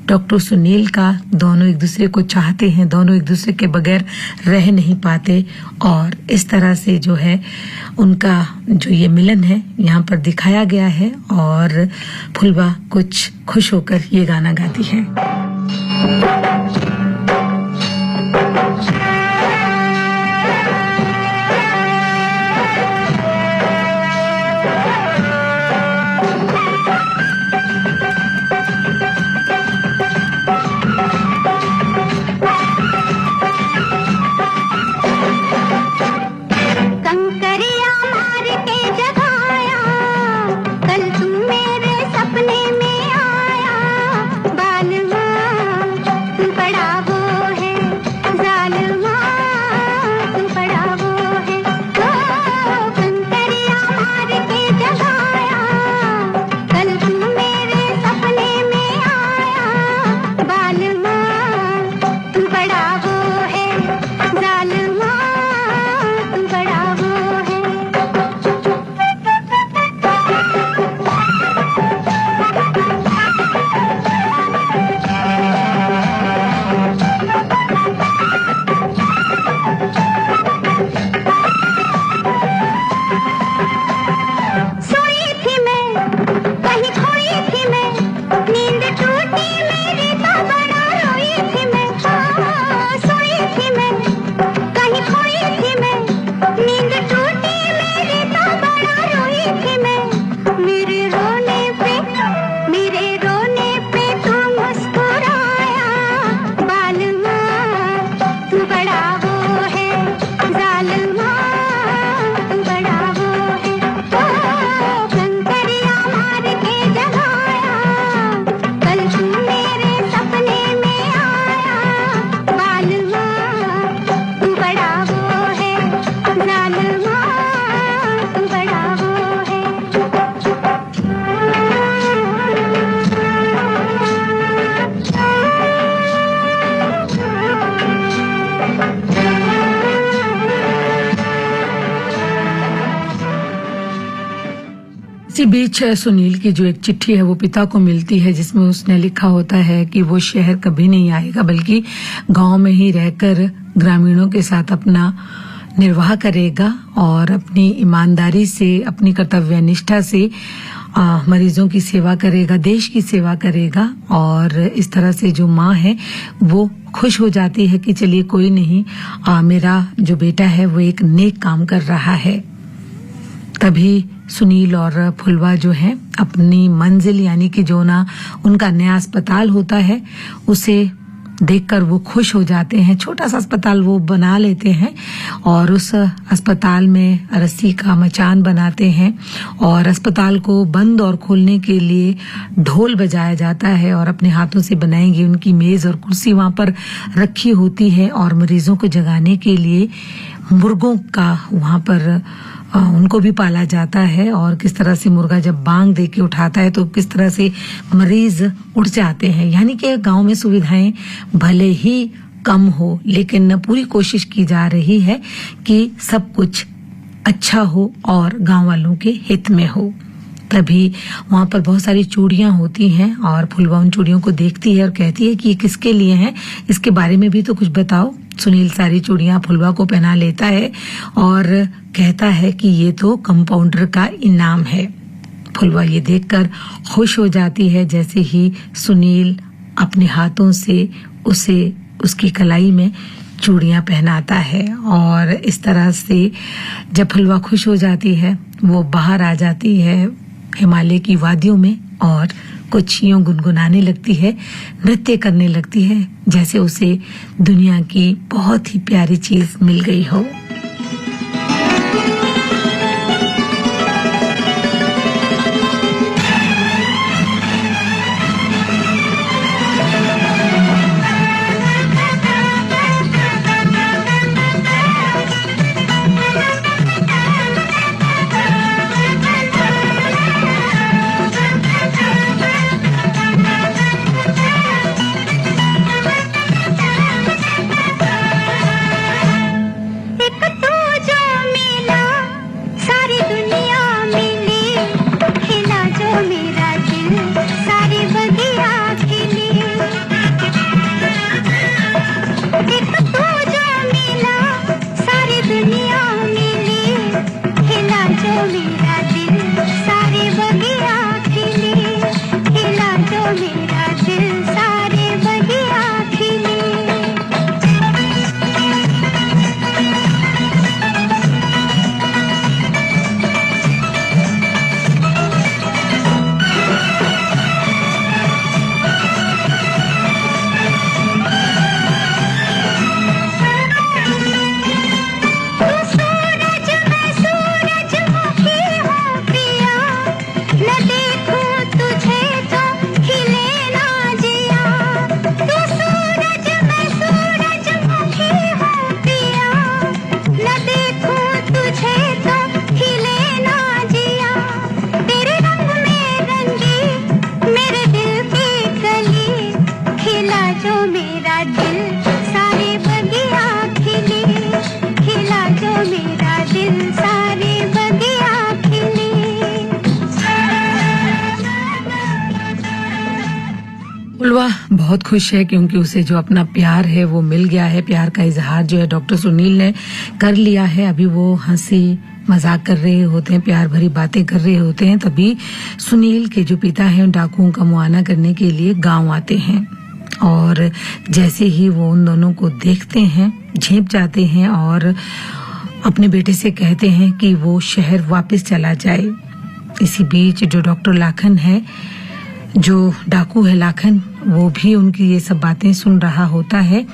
डॉक्टर सुनील का। दोनों एक दूसरे को चाहते हैं, दोनों एक दूसरे के बगैर रह नहीं पाते और इस तरह से जो है उनका जो ये मिलन है यहाँ पर दिखाया गया है और फुलवा कुछ खुश होकर ये गाना गाती है। इसी बीच सुनील की जो एक चिट्ठी है वो पिता को मिलती है जिसमें उसने लिखा होता है कि वो शहर कभी नहीं आएगा बल्कि गांव में ही रहकर ग्रामीणों के साथ अपना निर्वाह करेगा और अपनी ईमानदारी से, अपनी कर्तव्यनिष्ठा से मरीजों की सेवा करेगा, देश की सेवा करेगा। और इस तरह से जो माँ है वो खुश हो जाती है कि चलिए कोई नहीं, मेरा जो बेटा है वो एक नेक काम कर रहा है। तभी सुनील और फुलवा जो है अपनी मंजिल यानी कि जो ना उनका नया अस्पताल होता है उसे देखकर वो खुश हो जाते हैं। छोटा सा अस्पताल वो बना लेते हैं और उस अस्पताल में रस्सी का मचान बनाते हैं और अस्पताल को बंद और खोलने के लिए ढोल बजाया जाता है और अपने हाथों से बनाई गई उनकी मेज और कुर्सी वहां पर रखी होती है और मरीजों को जगाने के लिए मुर्गों का वहां पर उनको भी पाला जाता है। और किस तरह से मुर्गा जब बांग दे के उठाता है तो किस तरह से मरीज उठ जाते हैं। यानी कि गांव में सुविधाएं भले ही कम हो लेकिन पूरी कोशिश की जा रही है कि सब कुछ अच्छा हो और गांव वालों के हित में हो। तभी वहां पर बहुत सारी चूड़ियां होती हैं और फुलवा उन चूड़ियों को देखती है और कहती है कि ये किसके लिए हैं, इसके बारे में भी तो कुछ बताओ। सुनील सारी चूड़ियां फुलवा को पहना लेता है और कहता है कि ये तो कंपाउंडर का इनाम है। फुलवा ये देखकर खुश हो जाती है जैसे ही सुनील अपने हाथों से उसे उसकी कलाई में चूड़ियां पहनाता है। और इस तरह से जब फुलवा खुश हो जाती है वो बाहर आ जाती है हिमालय की वादियों में और कुछ यूं गुनगुनाने लगती है, नृत्य करने लगती है जैसे उसे दुनिया की बहुत ही प्यारी चीज मिल गई हो। एक बहुत खुश है क्योंकि उसे जो अपना प्यार है वो मिल गया है। प्यार का इजहार जो है डॉक्टर सुनील ने कर लिया है। अभी वो हंसी मजाक कर रहे होते हैं, प्यार भरी बातें कर रहे होते हैं, तभी सुनील के जो पिता हैं डाकुओं का मुआयना करने के लिए गांव आते हैं और जैसे ही वो उन दोनों को देखते हैं झेप जाते हैं और अपने बेटे से कहते हैं कि वो शहर वापस चला जाए। इसी बीच जो डॉक्टर लाखन है, जो डाकू है लाखन, वो भी उनकी ये सब बातें सुन रहा होता है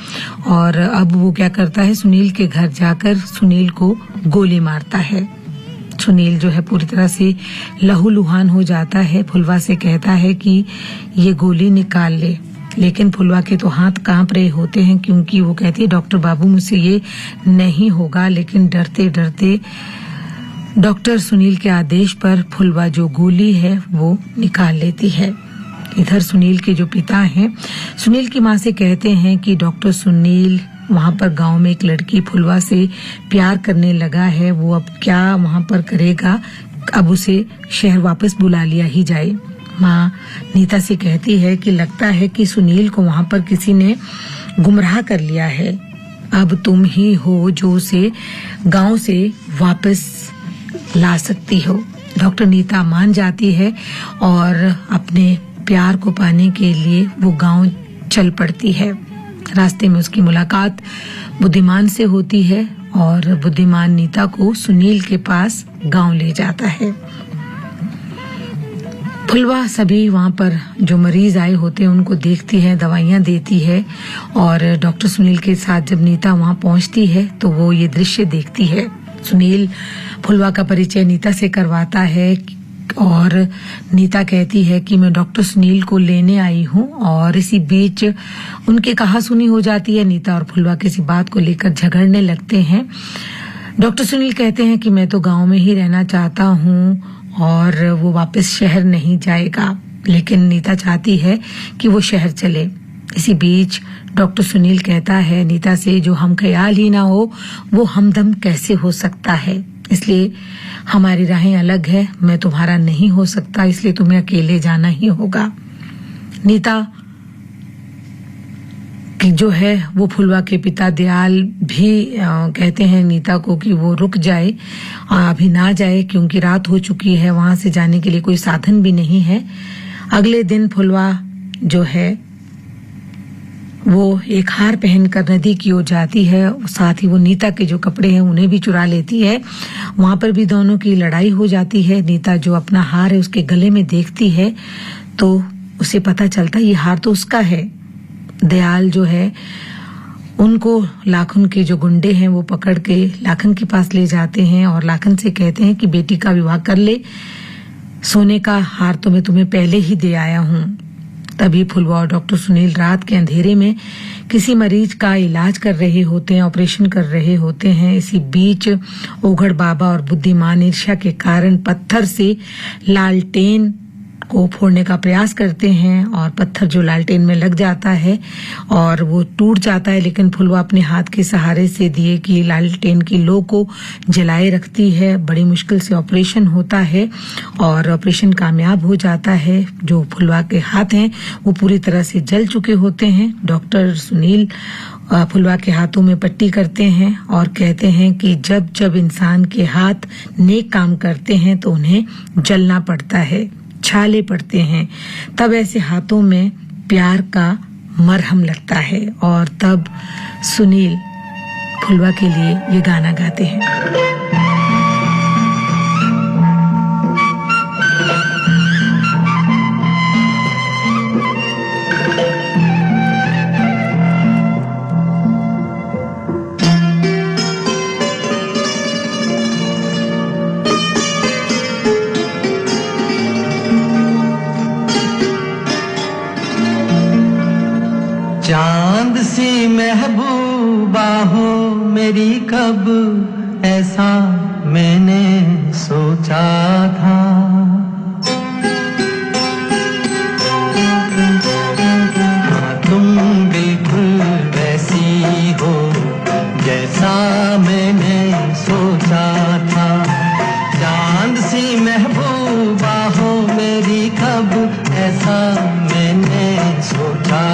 और अब वो क्या करता है, सुनील के घर जाकर सुनील को गोली मारता है। सुनील जो है पूरी तरह से लहूलुहान हो जाता है। फुलवा से कहता है कि ये गोली निकाल ले, लेकिन फुलवा के तो हाथ कांप रहे होते हैं क्योंकि वो कहती है डॉक्टर बाबू मुझसे ये नहीं होगा। लेकिन डरते डरते डॉक्टर सुनील के आदेश पर फुलवा जो गोली है वो निकाल लेती है। इधर सुनील के जो पिता हैं, सुनील की माँ से कहते हैं कि डॉक्टर सुनील वहां पर गांव में एक लड़की फुलवा से प्यार करने लगा है, वो अब क्या वहां पर करेगा, अब उसे शहर वापस बुला लिया ही जाए। माँ नीता से कहती है कि लगता है कि सुनील को वहां पर किसी ने गुमराह कर लिया है, अब तुम ही हो जो उसे गांव से वापस ला सकती हो। डॉक्टर नीता मान जाती है और अपने प्यार को पाने के लिए वो गांव चल पड़ती है। रास्ते में उसकी मुलाकात बुद्धिमान से होती है और बुद्धिमान नीता को सुनील के पास गांव ले जाता है। फुलवा सभी वहां पर जो मरीज आए होते हैं उनको देखती है, दवाइयां देती है और डॉक्टर सुनील के साथ जब नीता वहां पहुंचती है तो वो ये दृश्य देखती है। सुनील फुलवा का परिचय नीता से करवाता है और नीता कहती है कि मैं डॉक्टर सुनील को लेने आई हूँ और इसी बीच उनके कहा सुनी हो जाती है। नीता और फुलवा किसी बात को लेकर झगड़ने लगते हैं। डॉक्टर सुनील कहते हैं कि मैं तो गांव में ही रहना चाहता हूँ और वो वापस शहर नहीं जाएगा, लेकिन नीता चाहती है कि वो शहर चले। इसी बीच डॉक्टर सुनील कहता है नीता से, जो हम ख्याल ही ना हो वो हमदम कैसे हो सकता है, इसलिए हमारी राहें अलग है, मैं तुम्हारा नहीं हो सकता, इसलिए तुम्हें अकेले जाना ही होगा। नीता कि जो है वो फुलवा के पिता दयाल भी कहते हैं नीता को कि वो रुक जाए, अभी ना जाए क्योंकि रात हो चुकी है, वहां से जाने के लिए कोई साधन भी नहीं है। अगले दिन फुलवा जो है वो एक हार पहनकर नदी की ओर जाती है, साथ ही वो नीता के जो कपड़े हैं उन्हें भी चुरा लेती है। वहां पर भी दोनों की लड़ाई हो जाती है। नीता जो अपना हार है उसके गले में देखती है तो उसे पता चलता है ये हार तो उसका है। दयाल जो है उनको लाखन के जो गुंडे हैं वो पकड़ के लाखन के पास ले जाते हैं और लाखन से कहते हैं कि बेटी का विवाह कर ले, सोने का हार तो मैं तुम्हें पहले ही दे आया हूँ। तभी फुलवा और डॉक्टर सुनील रात के अंधेरे में किसी मरीज का इलाज कर रहे होते हैं, ऑपरेशन कर रहे होते हैं। इसी बीच ओघड़ बाबा और बुद्धिमान ईर्ष्या के कारण पत्थर से लालटेन को फोड़ने का प्रयास करते हैं और पत्थर जो लालटेन में लग जाता है और वो टूट जाता है, लेकिन फुलवा अपने हाथ के सहारे से दिए की लालटेन की लो को जलाए रखती है। बड़ी मुश्किल से ऑपरेशन होता है और ऑपरेशन कामयाब हो जाता है। जो फुलवा के हाथ हैं वो पूरी तरह से जल चुके होते हैं। डॉक्टर सुनील फुलवा के हाथों में पट्टी करते हैं और कहते हैं कि जब जब इंसान के हाथ नेक काम करते हैं तो उन्हें जलना पड़ता है, छाले पड़ते हैं, तब ऐसे हाथों में प्यार का मरहम लगता है। और तब सुनील फुलवा के लिए ये गाना गाते हैं। चांद सी महबूबा हो मेरी, कब ऐसा मैंने सोचा था। हाँ, तुम बिल्कुल वैसी हो जैसा मैंने सोचा था। चांद सी महबूबा हो मेरी, कब ऐसा मैंने सोचा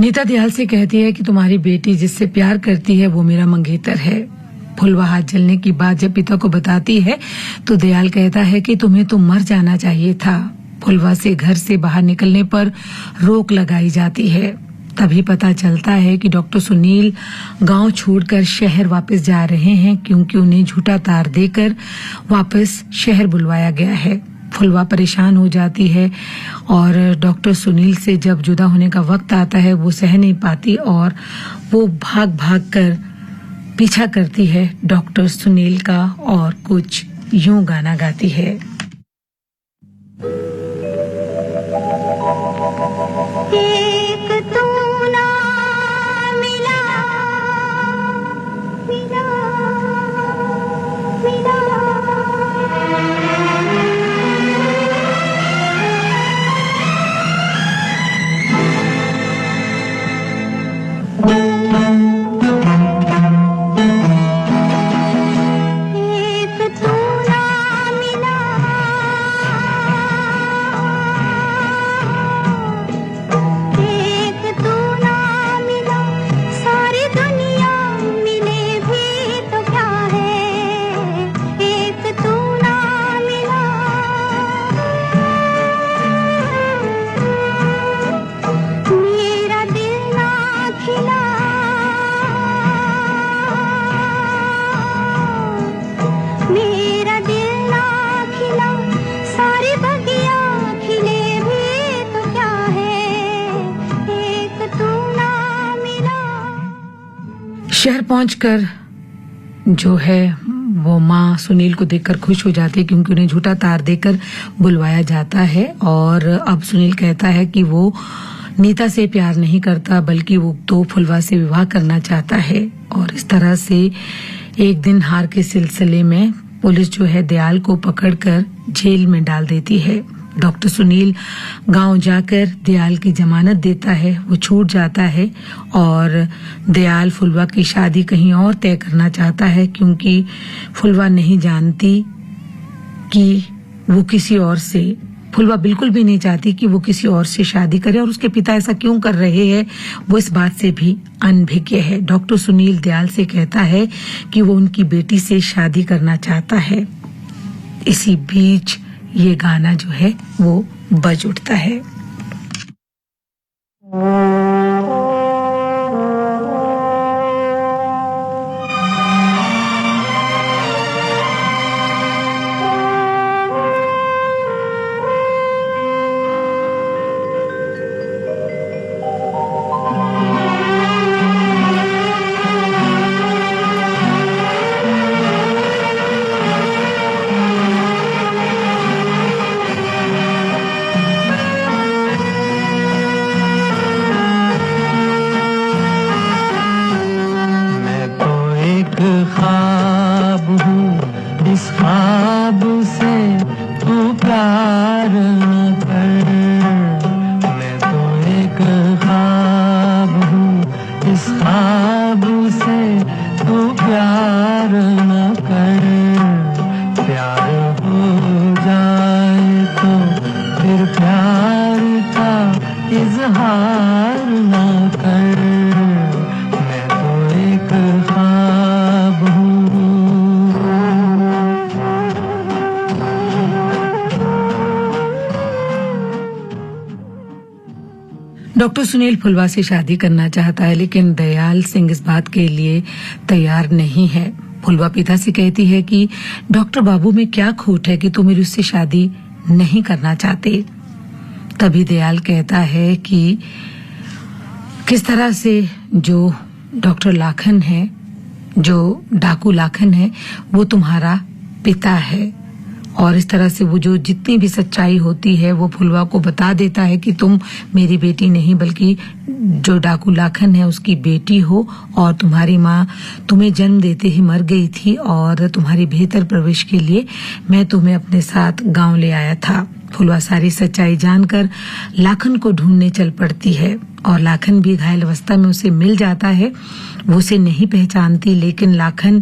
नीता दयाल से कहती है कि तुम्हारी बेटी जिससे प्यार करती है वो मेरा मंगेतर है। फुलवा हाथ जलने की बात जब पिता को बताती है तो दयाल कहता है कि तुम्हें तो मर जाना चाहिए था। फुलवा से घर से बाहर निकलने पर रोक लगाई जाती है। तभी पता चलता है कि डॉक्टर सुनील गांव छोड़कर शहर वापस जा रहे हैं क्योंकि उन्हें झूठा तार देकर वापस शहर बुलवाया गया है। फुलवा परेशान हो जाती है और डॉक्टर सुनील से जब जुदा होने का वक्त आता है वो सह नहीं पाती और वो भाग भाग कर पीछा करती है डॉक्टर सुनील का और कुछ यूं गाना गाती है। एक तू ना मिला मिला मिला शहर पहुंचकर जो है वो माँ सुनील को देखकर खुश हो जाती है क्योंकि उन्हें झूठा तार देकर बुलवाया जाता है और अब सुनील कहता है कि वो नीता से प्यार नहीं करता बल्कि वो तो फुलवा से विवाह करना चाहता है। और इस तरह से एक दिन हार के सिलसिले में पुलिस जो है दयाल को पकड़कर जेल में डाल देती है। डॉक्टर सुनील गांव जाकर दयाल की जमानत देता है, वो छूट जाता है और दयाल फुलवा की शादी कहीं और तय करना चाहता है क्योंकि फुलवा नहीं जानती कि वो किसी और से, फुलवा बिल्कुल भी नहीं चाहती कि वो किसी और से शादी करे और उसके पिता ऐसा क्यों कर रहे हैं वो इस बात से भी अनभिज्ञ है। डॉक्टर सुनील दयाल से कहता है कि वो उनकी बेटी से शादी करना चाहता है। इसी बीच ये गाना जो है वो बज उठता है। डॉक्टर सुनील फुलवा से शादी करना चाहता है लेकिन दयाल सिंह इस बात के लिए तैयार नहीं है। फुलवा पिता से कहती है कि डॉक्टर बाबू में क्या खोट है कि तुम मेरी उससे शादी नहीं करना चाहते। तभी दयाल कहता है कि किस तरह से जो डॉक्टर लाखन है, जो डाकू लाखन है, वो तुम्हारा पिता है और इस तरह से वो जो जितनी भी सच्चाई होती है वो फुलवा को बता देता है कि तुम मेरी बेटी नहीं बल्कि जो डाकू लाखन है उसकी बेटी हो और तुम्हारी माँ तुम्हें जन्म देते ही मर गई थी और तुम्हारी बेहतर प्रवेश के लिए मैं तुम्हें अपने साथ गांव ले आया था। फुलवा सारी सच्चाई जानकर लाखन को ढूंढने चल पड़ती है और लाखन भी घायल अवस्था में उसे मिल जाता है। वो उसे नहीं पहचानती लेकिन लाखन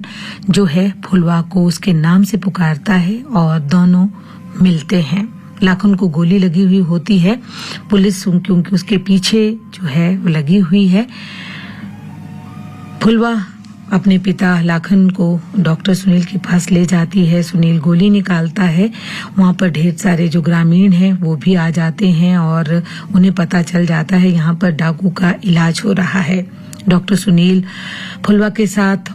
जो है फुलवा को उसके नाम से पुकारता है और दोनों मिलते हैं। लाखन को गोली लगी हुई होती है। पुलिस क्योंकि उसके पीछे जो है वो लगी हुई है। फुलवा अपने पिता लाखन को डॉक्टर सुनील के पास ले जाती है। सुनील गोली निकालता है। वहां पर ढेर सारे जो ग्रामीण हैं वो भी आ जाते हैं और उन्हें पता चल जाता है यहाँ पर डाकू का इलाज हो रहा है। डॉक्टर सुनील फुलवा के साथ